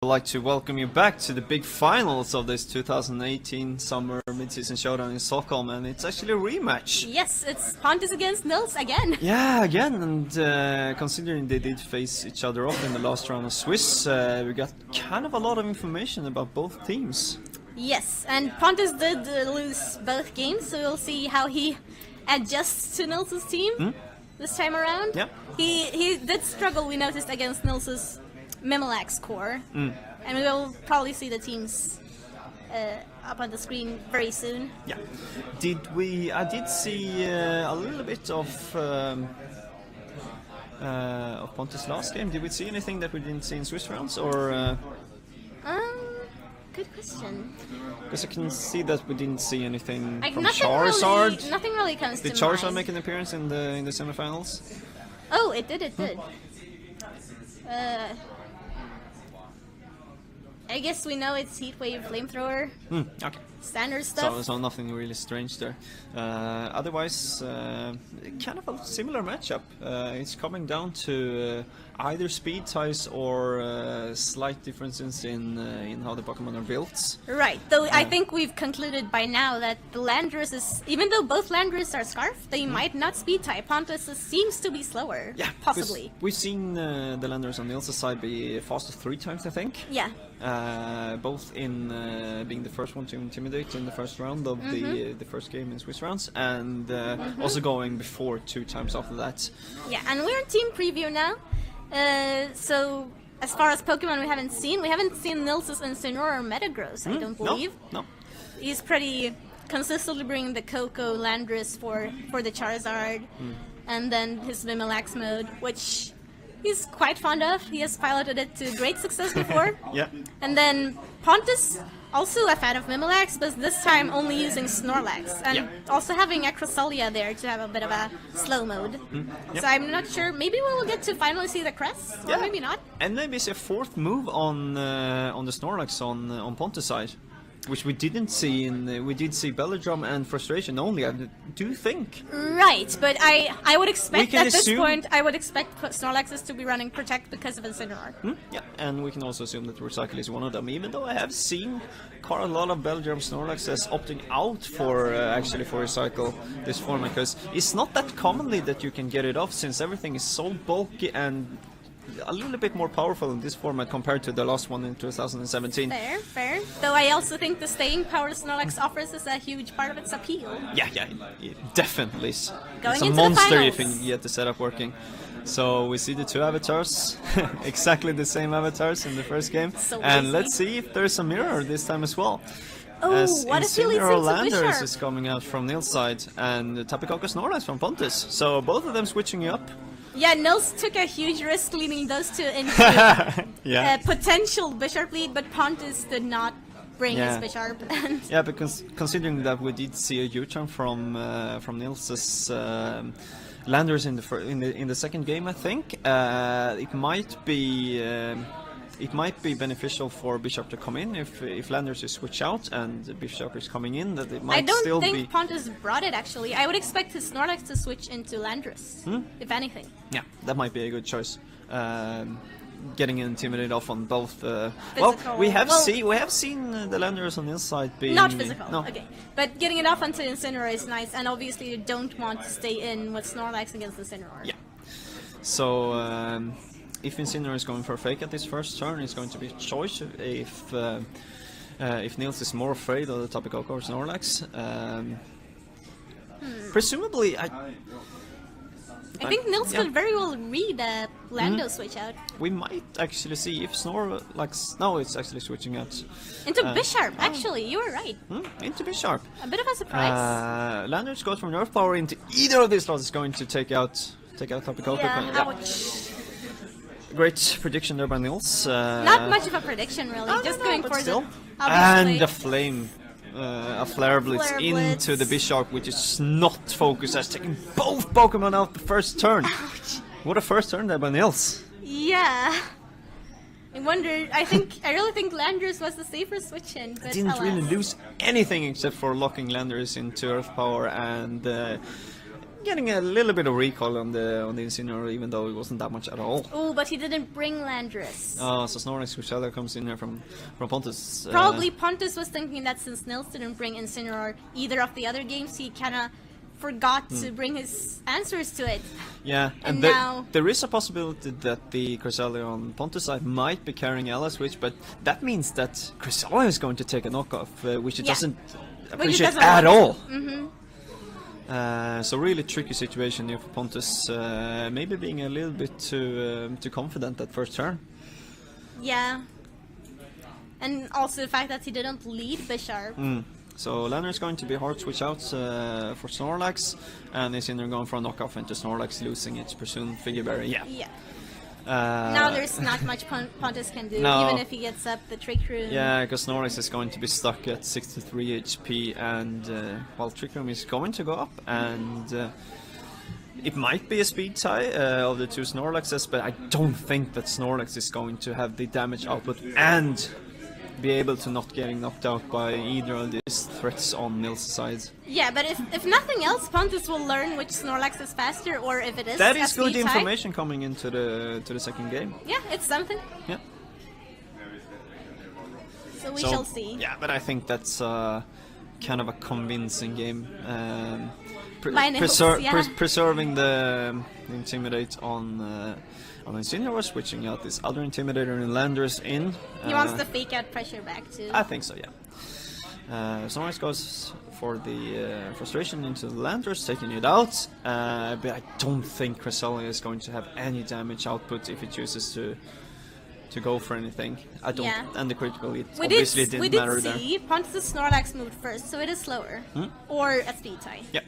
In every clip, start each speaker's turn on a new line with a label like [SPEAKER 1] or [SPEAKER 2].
[SPEAKER 1] I'd like to welcome you back to the big finals of this 2018 Summer Mid-Season Showdown in Stockholm, and it's actually a rematch.
[SPEAKER 2] Yes, it's Pontus against Nils again.
[SPEAKER 1] Yeah, again, and considering they did face each other off in the last round of Swiss, we got kind of a lot of information about both teams.
[SPEAKER 2] Yes, and Pontus did lose both games, so we'll see how he adjusts to Nils' team this time around.
[SPEAKER 1] Yeah.
[SPEAKER 2] He did struggle, we noticed, against Nils' Mimelax core, and we will probably see the teams up on the screen very soon.
[SPEAKER 1] Yeah. I did see a little bit of Pontus' last game. Did we see anything that we didn't see in Swiss rounds, or?
[SPEAKER 2] Good question.
[SPEAKER 1] Because I can see that we didn't see anything from
[SPEAKER 2] nothing
[SPEAKER 1] Charizard.
[SPEAKER 2] Nothing really comes to
[SPEAKER 1] Did
[SPEAKER 2] mind.
[SPEAKER 1] Charizard make an appearance in the semifinals?
[SPEAKER 2] Oh, it did. I guess we know it's Heatwave Flamethrower.
[SPEAKER 1] Okay.
[SPEAKER 2] Standard stuff.
[SPEAKER 1] So nothing really strange there. Otherwise, kind of a similar matchup. It's coming down to either speed ties or slight differences in how the Pokemon are built.
[SPEAKER 2] Right, though I think we've concluded by now that the Landorus is, even though both Landorus are Scarf, they might not speed type. Pontus seems to be slower.
[SPEAKER 1] Yeah,
[SPEAKER 2] possibly.
[SPEAKER 1] We've seen the Landorus on Nils' side be faster 3 times, I think.
[SPEAKER 2] Yeah.
[SPEAKER 1] Both in being the first one to intimidate in the first round of the first game in Swiss rounds, and also going before 2 times after that.
[SPEAKER 2] Yeah, and we're in team preview now. So as far as Pokemon we haven't seen Nils' Incineroar or Metagross, I don't believe.
[SPEAKER 1] No.
[SPEAKER 2] He's pretty consistently bringing the Coco Landorus for the Charizard, and then his Mimelax mode, which he's quite fond of. He has piloted it to great success before.
[SPEAKER 1] Yeah.
[SPEAKER 2] And then Pontus, also a fan of Mimelax, but this time only using Snorlax. And also having Acrosolia there to have a bit of a slow mode. So I'm not sure. Maybe we'll get to finally see the crest, or maybe not.
[SPEAKER 1] And maybe it's a 4th move on the Snorlax on Pontus' side, which we didn't see we did see Belladrum and Frustration only, I do think.
[SPEAKER 2] Right, but I would expect at this
[SPEAKER 1] assume...
[SPEAKER 2] point, I would expect Snorlaxes to be running Protect because of Incineroar.
[SPEAKER 1] Yeah, and we can also assume that Recycle is one of them, even though I have seen quite a lot of Belladrum Snorlaxes opting out for actually for Recycle this format, because it's not that commonly that you can get it off, since everything is so bulky and a little bit more powerful in this format compared to the last one in 2017.
[SPEAKER 2] Fair. Though I also think the staying power Snorlax offers is a huge part of its appeal.
[SPEAKER 1] Yeah, it definitely is.
[SPEAKER 2] Going
[SPEAKER 1] it's a
[SPEAKER 2] into
[SPEAKER 1] monster
[SPEAKER 2] the
[SPEAKER 1] if you can get the setup working. So we see the 2 avatars, exactly the same avatars in the first game.
[SPEAKER 2] So
[SPEAKER 1] and let's see if there's a mirror this time as well.
[SPEAKER 2] Oh,
[SPEAKER 1] as
[SPEAKER 2] what if he leads
[SPEAKER 1] Incineroar
[SPEAKER 2] into
[SPEAKER 1] Landorus
[SPEAKER 2] Bisharp?
[SPEAKER 1] is coming out from Nils' side, and Tapu Koko Snorlax from Pontus. So both of them switching up.
[SPEAKER 2] Yeah, Nils took a huge risk leading those 2 into potential Bisharp lead, but Pontus did not bring his Bisharp.
[SPEAKER 1] Yeah, because considering that we did see a U-turn from Nils' Landorus in the second game, I think it might be beneficial for Bisharp to come in if Landorus is switch out and Bisharp is coming in. That it might still be.
[SPEAKER 2] I don't think Pontus brought it actually. I would expect his Snorlax to switch into Landorus, if anything.
[SPEAKER 1] Yeah, that might be a good choice. Getting intimidated off on both.
[SPEAKER 2] Well,
[SPEAKER 1] we have seen the Landorus on this side being
[SPEAKER 2] not physical.
[SPEAKER 1] No.
[SPEAKER 2] Okay, but getting it off onto Incineroar is nice, and obviously you don't want to stay in with Snorlax against Incineroar.
[SPEAKER 1] Yeah. So if Incineroar is going for a fake at this first turn, it's going to be a choice. If Nils is more afraid of the Tapu Koko or Snorlax, presumably
[SPEAKER 2] I think Nils could very well read a Lando switch out.
[SPEAKER 1] We might actually see if Snorlax... No, it's actually switching out.
[SPEAKER 2] Into Bisharp, actually, you were right.
[SPEAKER 1] Into Bisharp.
[SPEAKER 2] A bit of a surprise.
[SPEAKER 1] Landorus goes from Nerf Power into either of these slots is going to take out Tapu Koko.
[SPEAKER 2] Ouch.
[SPEAKER 1] Great prediction there by Nils.
[SPEAKER 2] Not much of a prediction, really. Just going for
[SPEAKER 1] still.
[SPEAKER 2] the...
[SPEAKER 1] And the flame. A Flare Blitz into the Bisharp, which is not focused, as taking both Pokemon out the first turn.
[SPEAKER 2] Ouch.
[SPEAKER 1] What a first turn there by Nils.
[SPEAKER 2] Yeah. I wonder, I really think Landorus was the safer switch in, but
[SPEAKER 1] Didn't
[SPEAKER 2] alas.
[SPEAKER 1] really lose anything except for locking Landorus into Earth Power and getting a little bit of recall on the Incineroar, even though it wasn't that much at all.
[SPEAKER 2] Oh, but he didn't bring Landorus.
[SPEAKER 1] Oh, so Snorlax Cresselia comes in here from Pontus.
[SPEAKER 2] Probably Pontus was thinking that since Nils didn't bring Incineroar either of the other games, he kind of forgot to bring his answers to it.
[SPEAKER 1] Yeah, and
[SPEAKER 2] now
[SPEAKER 1] there is a possibility that the Cresselia on Pontus side might be carrying Ally Switch, but that means that Cresselia is going to take a knockoff, which it doesn't appreciate at all. So really tricky situation here for Pontus, maybe being a little bit too confident that first turn.
[SPEAKER 2] Yeah, and also the fact that he didn't lead Bisharp.
[SPEAKER 1] So Lair is going to be hard switch out for Snorlax, and is in there going for a knockoff into Snorlax, losing its Pursuit Figure Berry. Yeah.
[SPEAKER 2] Now there's not much Pontus can do, even if he gets up the Trick Room.
[SPEAKER 1] Yeah, because Snorlax is going to be stuck at 63 HP, and while Trick Room is going to go up, and it might be a speed tie of the two Snorlaxes, but I don't think that Snorlax is going to have the damage output and be able to not getting knocked out by either of these threats on Nils' side.
[SPEAKER 2] Yeah, but if nothing else, Pontus will learn which Snorlax is faster, or if it is.
[SPEAKER 1] That is good information coming into the second game.
[SPEAKER 2] Yeah, it's something.
[SPEAKER 1] Yeah.
[SPEAKER 2] So we shall see.
[SPEAKER 1] Yeah, but I think that's kind of a convincing game. Preserving the Intimidate on Incineroar, switching out this other Intimidator and Landorus in.
[SPEAKER 2] He wants the fake out pressure back too.
[SPEAKER 1] I think so, yeah. Snorlax goes for the frustration into the Landorus, taking it out. But I don't think Cresselia is going to have any damage output if it chooses to go for anything. I don't, and the critical it obviously didn't matter there.
[SPEAKER 2] We did see Pontus' Snorlax moved first, so it is slower. Or a speed tie.
[SPEAKER 1] Yeah.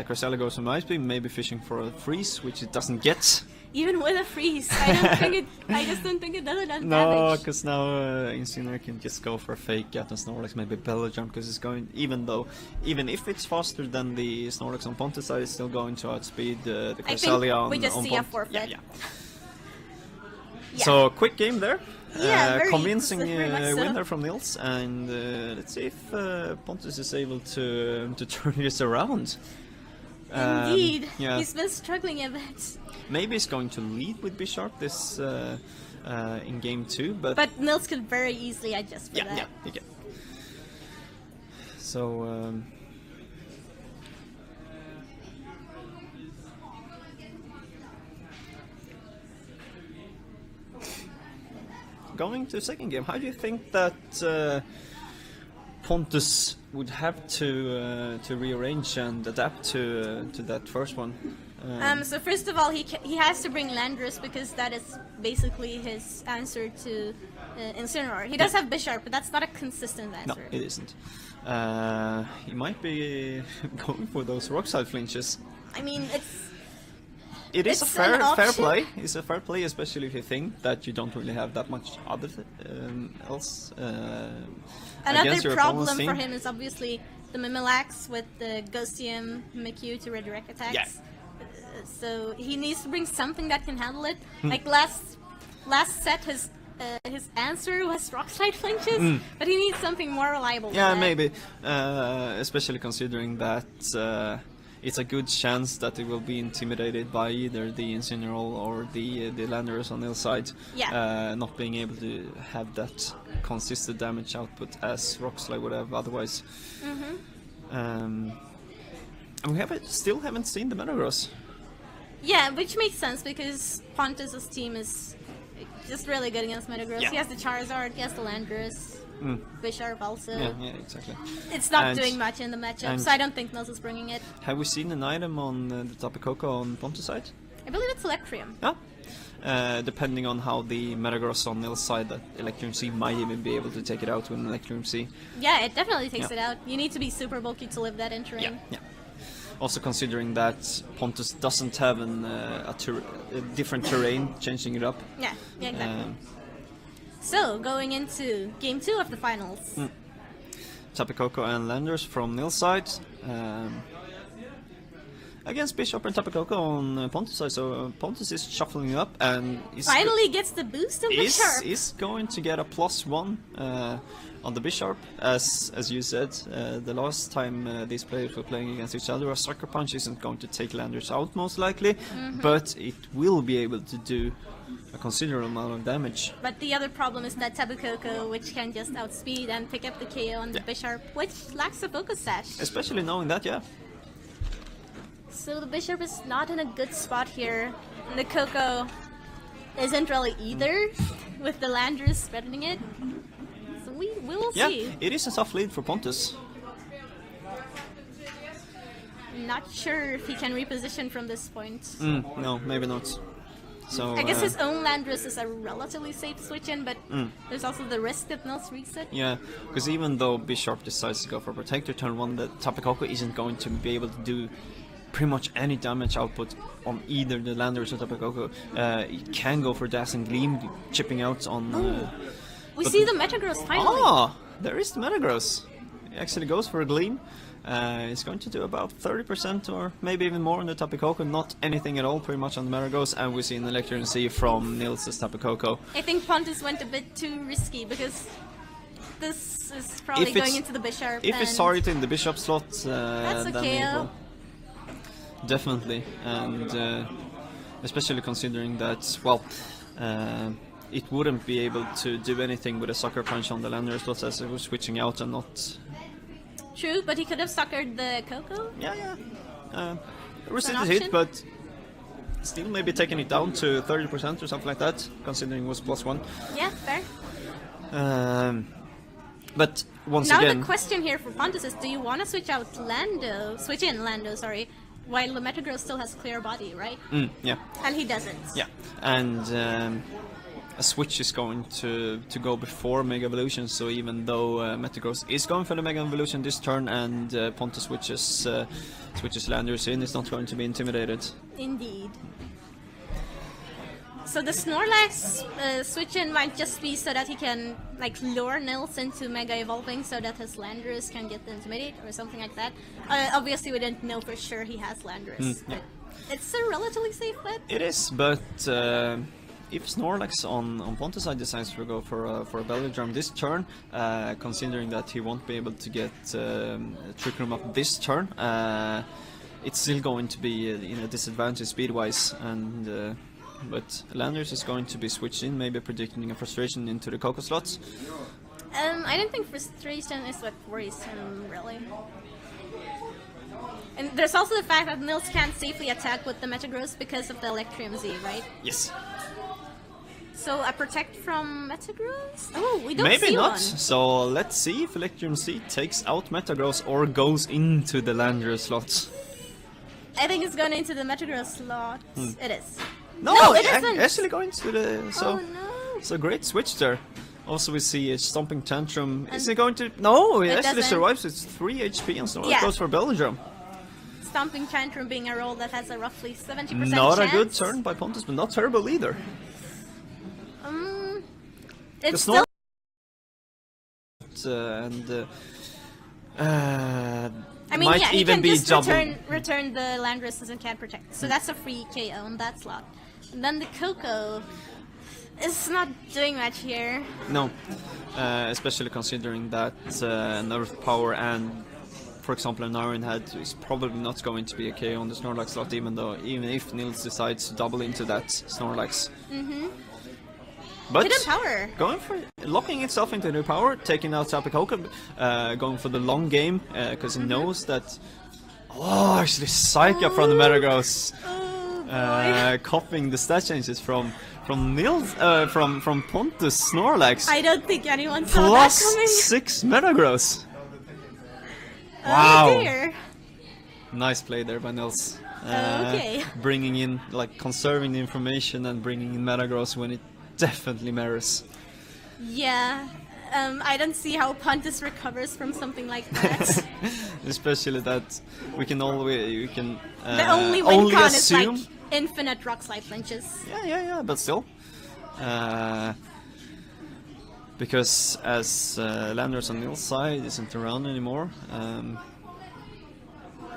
[SPEAKER 1] Cresselia goes on Ice Beam, maybe fishing for a freeze, which it doesn't get.
[SPEAKER 2] Even with a freeze, I just don't think it does enough damage.
[SPEAKER 1] No, because now Incineroar can just go for a fake out and Snorlax maybe Bellow Jump, because it's going, even if it's faster than the Snorlax on Pontus side, it's still going to outspeed the Cresselia on
[SPEAKER 2] we just see a forfeit.
[SPEAKER 1] Yeah. So quick game there. Convincing winner from Nils, and let's see if Pontus is able to turn this around.
[SPEAKER 2] Indeed, he's been struggling a bit.
[SPEAKER 1] Maybe he's going to lead with Bisharp this in game 2,
[SPEAKER 2] but Nils could very easily adjust for that.
[SPEAKER 1] Yeah, he can. So going to the second game, how do you think that Pontus would have to rearrange and adapt to that first one?
[SPEAKER 2] So first of all, he has to bring Landorus, because that is basically his answer to Incineroar. He does have Bisharp, but that's not a consistent answer.
[SPEAKER 1] No, it isn't. He might be going for those rock-side flinches.
[SPEAKER 2] I mean,
[SPEAKER 1] it's a fair play. It's a fair play, especially if you think that you don't really have that much other else.
[SPEAKER 2] Another problem for him is obviously the Mimilax with the Ghostium Mimikyu to redirect attacks.
[SPEAKER 1] Yeah.
[SPEAKER 2] So he needs to bring something that can handle it. Like last set, his answer was rock-slide flinches, but he needs something more reliable.
[SPEAKER 1] Yeah, maybe, especially considering that it's a good chance that it will be intimidated by either the Incineroar or the Landorus on the side.
[SPEAKER 2] Yeah.
[SPEAKER 1] Not being able to have that consistent damage output as rock-slide would have otherwise. And we still haven't seen the Metagross.
[SPEAKER 2] Yeah, which makes sense because Pontus' team is just really good against Metagross.
[SPEAKER 1] Yeah.
[SPEAKER 2] He has the Charizard, he has the Landorus, Bisharp also.
[SPEAKER 1] Yeah, exactly.
[SPEAKER 2] It's not doing much in the matchup, so I don't think Nils is bringing it.
[SPEAKER 1] Have we seen an item on the Tapu Koko on Pontus side?
[SPEAKER 2] I believe it's Electrium.
[SPEAKER 1] Yeah. Depending on how the Metagross on Nils side, that Electrium C might even be able to take it out with an Electrium C.
[SPEAKER 2] Yeah, it definitely takes it out. You need to be super bulky to live that in terrain.
[SPEAKER 1] Yeah. Also considering that Pontus doesn't have a different terrain, changing it up.
[SPEAKER 2] Yeah, exactly. So, going into game 2 of the finals.
[SPEAKER 1] Tapu Koko and Landorus from Nils' side. against Bisharp and Tapu Koko on Pontus side, so Pontus is shuffling up and
[SPEAKER 2] finally gets the boost of Bisharp.
[SPEAKER 1] Is going to get a +1 on the Bisharp, as you said. The last time these players were playing against each other, a Sucker Punch isn't going to take Landers out most likely, but it will be able to do a considerable amount of damage.
[SPEAKER 2] But the other problem is that Tapu Koko, which can just outspeed and pick up the KO on the Bisharp, which lacks a focus sash.
[SPEAKER 1] Especially knowing that, yeah.
[SPEAKER 2] So the Bisharp is not in a good spot here. And the Koko isn't really either, with the Landers threatening it. So we will see.
[SPEAKER 1] Yeah, it is a tough lead for Pontus.
[SPEAKER 2] Not sure if he can reposition from this point.
[SPEAKER 1] No, maybe not. So
[SPEAKER 2] I guess his own Landers is a relatively safe switch-in, but there's also the risk that Nils reads it.
[SPEAKER 1] Yeah, because even though Bisharp decides to go for Protector turn 1, the Tapu Koko isn't going to be able to do pretty much any damage output on either the Landers or Tapu Koko. He can go for Dazzling Gleam, chipping out on...
[SPEAKER 2] we see the Metagross finally!
[SPEAKER 1] Ah! There is the Metagross! He actually goes for a Gleam. It's going to do about 30% or maybe even more on the Tapu Koko, not anything at all pretty much on the Metagross, and we see an Electric Sea from Nils' Tapu Koko.
[SPEAKER 2] I think Pontus went a bit too risky because this is probably going into the Bisharp.
[SPEAKER 1] If it's targeting the Bisharp slot,
[SPEAKER 2] that's a
[SPEAKER 1] then
[SPEAKER 2] KO.
[SPEAKER 1] Definitely, and especially considering that, well, it wouldn't be able to do anything with a Sucker Punch on the Lander slots as it was switching out and not...
[SPEAKER 2] True, but he could have suckered the Koko.
[SPEAKER 1] Yeah. Resisted hit, but still maybe taking it down to 30% or something like that, considering it was +1.
[SPEAKER 2] Yeah, fair.
[SPEAKER 1] But once
[SPEAKER 2] now
[SPEAKER 1] again...
[SPEAKER 2] the question here for Pontus is, do you want to switch in Lando, while the Metagross still has clear body, right?
[SPEAKER 1] Yeah.
[SPEAKER 2] And he doesn't.
[SPEAKER 1] Yeah, and a switch is going to go before Mega Evolution, so even though Metagross is going for the Mega Evolution this turn and Pontus switches Landers in, it's not going to be intimidated.
[SPEAKER 2] Indeed. So the Snorlax switch-in might just be so that he can lure Nils into Mega Evolving so that his Landers can get the Intimidate or something like that. Obviously we didn't know for sure he has Landers, but it's a relatively safe bet.
[SPEAKER 1] It is, but if Snorlax on Pontus side decides to go for a Belly Drum this turn, considering that he won't be able to get Trick Room up this turn, it's still going to be in a disadvantage speed-wise, and but Landers is going to be switched in, maybe predicting a Frustration into the Koko slots.
[SPEAKER 2] I don't think Frustration is what worries him, really. And there's also the fact that Nils can't safely attack with the Metagross because of the Electrium Z, right?
[SPEAKER 1] Yes.
[SPEAKER 2] So a Protect from Metagross? Oh, we don't
[SPEAKER 1] maybe
[SPEAKER 2] see
[SPEAKER 1] not.
[SPEAKER 2] one.
[SPEAKER 1] So let's see if Electrium Z takes out Metagross or goes into the Landers slots.
[SPEAKER 2] I think it's going into the Metagross slot. It is.
[SPEAKER 1] No,
[SPEAKER 2] it isn't.
[SPEAKER 1] Actually going to the... So,
[SPEAKER 2] oh no.
[SPEAKER 1] So great switch there. Also we see a Stomping Tantrum. Is it going to... No, it actually
[SPEAKER 2] doesn't.
[SPEAKER 1] survives. It's 3 HP and Snorlax goes for Belly Drum.
[SPEAKER 2] Stomping Tantrum being a roll that has a roughly 70%
[SPEAKER 1] Not
[SPEAKER 2] chance.
[SPEAKER 1] a good turn by Pontus, but not terrible either.
[SPEAKER 2] It's still... I mean,
[SPEAKER 1] might
[SPEAKER 2] yeah, he
[SPEAKER 1] even
[SPEAKER 2] can
[SPEAKER 1] be
[SPEAKER 2] just
[SPEAKER 1] double.
[SPEAKER 2] return the Landresses and can't protect. So that's a free KO on that slot. And then the Koko is not doing much here.
[SPEAKER 1] No, especially considering that Nerf Power and, for example, an Iron Head is probably not going to be a KO on the Snorlax slot, even if Nils decides to double into that Snorlax. But
[SPEAKER 2] Hidden Power.
[SPEAKER 1] Going for locking itself into new power, taking out Tapu Koko, going for the long game because he knows that. Oh, actually, Psyche from the Metagross, copying the stat changes from Nils, from Pontus Snorlax.
[SPEAKER 2] I don't think anyone saw that coming.
[SPEAKER 1] +6 Metagross. Wow.
[SPEAKER 2] Oh dear.
[SPEAKER 1] Nice play there by Nils.
[SPEAKER 2] Okay.
[SPEAKER 1] Bringing in, conserving the information and bringing in Metagross when it definitely matters.
[SPEAKER 2] Yeah, I don't see how Pontus recovers from something like that.
[SPEAKER 1] Especially that we can
[SPEAKER 2] the only win con
[SPEAKER 1] assume...
[SPEAKER 2] is infinite Rock Slide flinches.
[SPEAKER 1] Yeah, but still. Because as Landers on Nils' side isn't around anymore,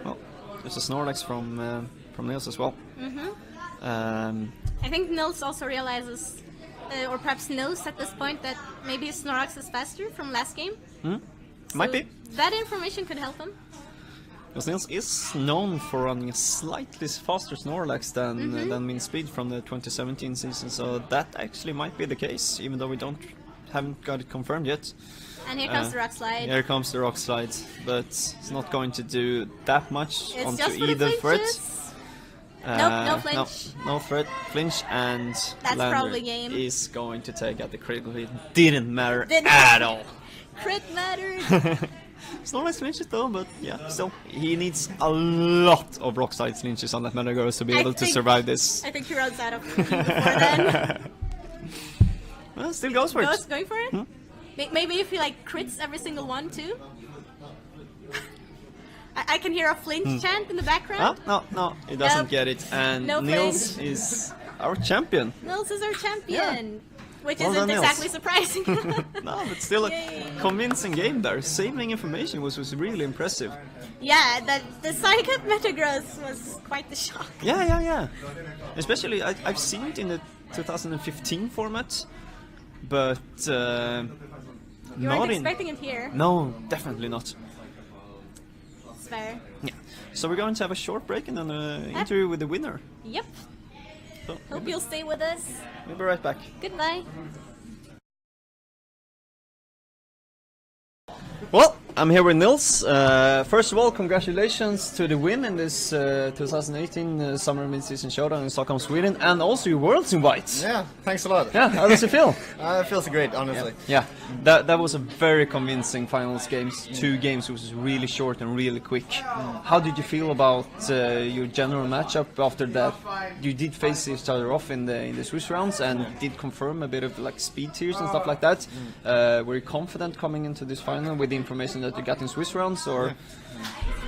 [SPEAKER 1] well, there's a Snorlax from Nils as well.
[SPEAKER 2] I think Nils also realizes, or perhaps knows at this point, that maybe Snorlax is faster from last game.
[SPEAKER 1] Might be.
[SPEAKER 2] That information could help him.
[SPEAKER 1] Because Nils is known for running a slightly faster Snorlax than mean speed from the 2017 season, so that actually might be the case, even though we haven't got it confirmed yet.
[SPEAKER 2] And here comes the Rock Slide.
[SPEAKER 1] Here comes the Rock Slide, but it's not going to do that much
[SPEAKER 2] It's
[SPEAKER 1] onto
[SPEAKER 2] just for
[SPEAKER 1] either
[SPEAKER 2] the
[SPEAKER 1] threat.
[SPEAKER 2] flinches. Nope, no flinch.
[SPEAKER 1] No threat, flinch, and
[SPEAKER 2] That's
[SPEAKER 1] Lander
[SPEAKER 2] probably game.
[SPEAKER 1] is going to take out the critical hit. Didn't matter
[SPEAKER 2] Didn't
[SPEAKER 1] at all.
[SPEAKER 2] Crit mattered.
[SPEAKER 1] Snorlax flinches though, but yeah, still. He needs a lot of Rock Slide flinches on that Metagross to be able to survive this.
[SPEAKER 2] I think he runs out of before then.
[SPEAKER 1] Well, still goes for it.
[SPEAKER 2] Going for it? Maybe if he like crits every single one too? I can hear a flinch chant in the background.
[SPEAKER 1] No, he doesn't
[SPEAKER 2] Nope.
[SPEAKER 1] get it. And
[SPEAKER 2] No
[SPEAKER 1] Nils
[SPEAKER 2] flinch.
[SPEAKER 1] is our champion.
[SPEAKER 2] Nils is our champion. Which
[SPEAKER 1] Well
[SPEAKER 2] isn't
[SPEAKER 1] done, Nils.
[SPEAKER 2] exactly surprising.
[SPEAKER 1] No, but still a
[SPEAKER 2] Yay.
[SPEAKER 1] convincing game there. Saving information was really impressive.
[SPEAKER 2] Yeah, the Psych Up Metagross was quite the shock.
[SPEAKER 1] Yeah. Especially, I've seen it in the 2015 format, but
[SPEAKER 2] You
[SPEAKER 1] not
[SPEAKER 2] weren't
[SPEAKER 1] in...
[SPEAKER 2] expecting it here.
[SPEAKER 1] No, definitely not.
[SPEAKER 2] It's fair.
[SPEAKER 1] Yeah. So we're going to have a short break and then an interview with the winner.
[SPEAKER 2] Yep.
[SPEAKER 1] So
[SPEAKER 2] Hope you'll stay with us.
[SPEAKER 1] we'll be right back.
[SPEAKER 2] Goodbye.
[SPEAKER 1] Well, I'm here with Nils. First of all, congratulations to the win in this 2018 Summer Mid-Season Showdown in Stockholm, Sweden, and also your Worlds Invite.
[SPEAKER 3] Yeah, thanks a lot.
[SPEAKER 1] Yeah, how does it feel?
[SPEAKER 3] It feels great, honestly.
[SPEAKER 1] Yeah, that was a very convincing finals games. 2 games was really short and really quick. How did you feel about your general matchup after that? You did face each other off in the Swiss rounds and did confirm a bit of like speed tiers and stuff like that. Were you confident coming into this final with the information that you got in Swiss rounds, or?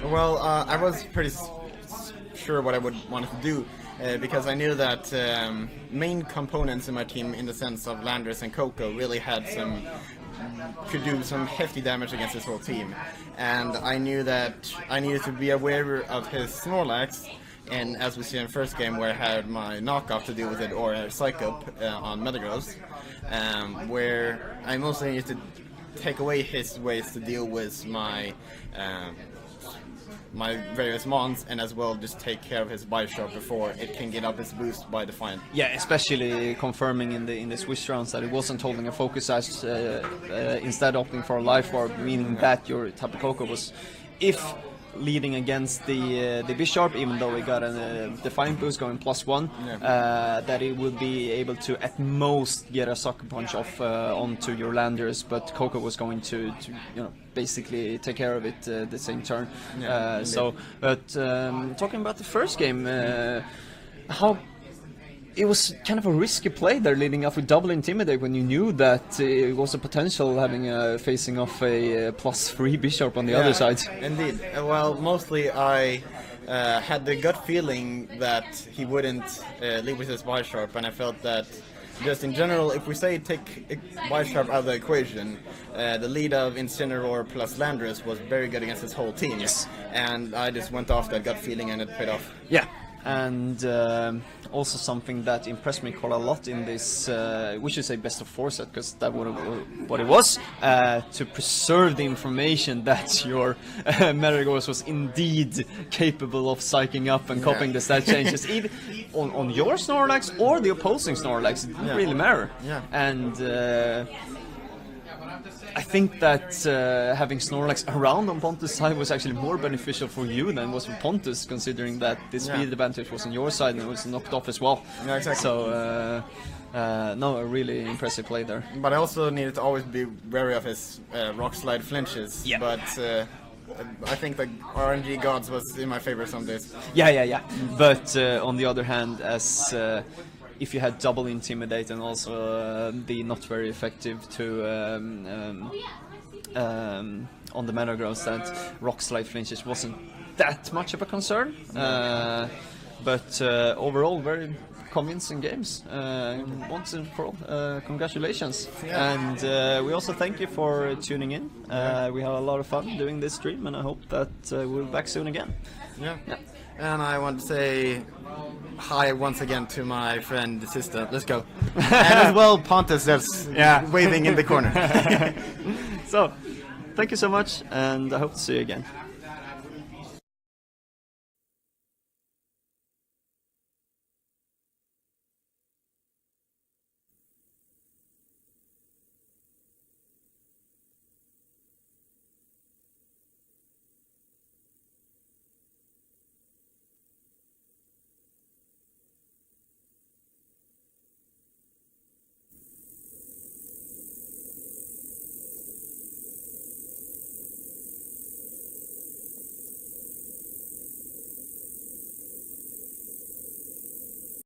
[SPEAKER 3] Well, I was pretty sure what I would want to do because I knew that main components in my team, in the sense of Landers and Coco, really could do some hefty damage against this whole team, and I knew that I needed to be aware of his Snorlax. And as we see in the first game, where I had my knockoff to deal with it, or a Psych-Up on Metagross, where I mostly need to take away his ways to deal with my my various mons, and as well just take care of his Bisharp before it can get up its boost by Defiant.
[SPEAKER 1] Yeah, especially confirming in the Swiss rounds that it wasn't holding a focus as instead opting for a life orb, meaning that your Tapu Koko was, if leading against the Bisharp, even though we got a Defiant boost going +1, that it would be able to at most get a Sucker Punch off onto your Landers, but Coco was going to basically take care of it the same turn. Talking about the first game, how it was kind of a risky play there, leading off with double Intimidate when you knew that it was a potential having facing off a +3 Bisharp on the other side.
[SPEAKER 3] Indeed. Well, mostly I had the gut feeling that he wouldn't lead with his Bisharp, and I felt that just in general, if we say take Bisharp out of the equation, the lead of Incineroar plus Landorus was very good against his whole team.
[SPEAKER 1] Yes.
[SPEAKER 3] And I just went off that gut feeling and it paid off.
[SPEAKER 1] Yeah. And also something that impressed me quite a lot in this, we should say best of 4 set, because that was what it was, to preserve the information that your Metagross was indeed capable of psyching up and copying the stat changes, either on your Snorlax or the opposing Snorlax. It didn't really matter.
[SPEAKER 3] Yeah.
[SPEAKER 1] And I think that having Snorlax around on Pontus' side was actually more beneficial for you than was for Pontus, considering that the speed advantage was on your side and it was knocked off as well.
[SPEAKER 3] Yeah, exactly.
[SPEAKER 1] So, no, a really impressive play there.
[SPEAKER 3] But I also needed to always be wary of his Rock Slide flinches.
[SPEAKER 1] Yeah.
[SPEAKER 3] But I think the RNG gods was in my favor some days.
[SPEAKER 1] Yeah. But on the other hand, as if you had double Intimidate and also the not very effective to on the Metagross, that Rock Slide flinches wasn't that much of a concern. But overall, very convincing games. Once and for all, congratulations.
[SPEAKER 3] Yeah.
[SPEAKER 1] And we also thank you for tuning in. We had a lot of fun doing this stream, and I hope that we'll be back soon again.
[SPEAKER 3] Yeah. And I want to say hi once again to my friend, sister. Let's go. And as well, Pontus that's waving in the corner.
[SPEAKER 1] So, thank you so much, and I hope to see you again.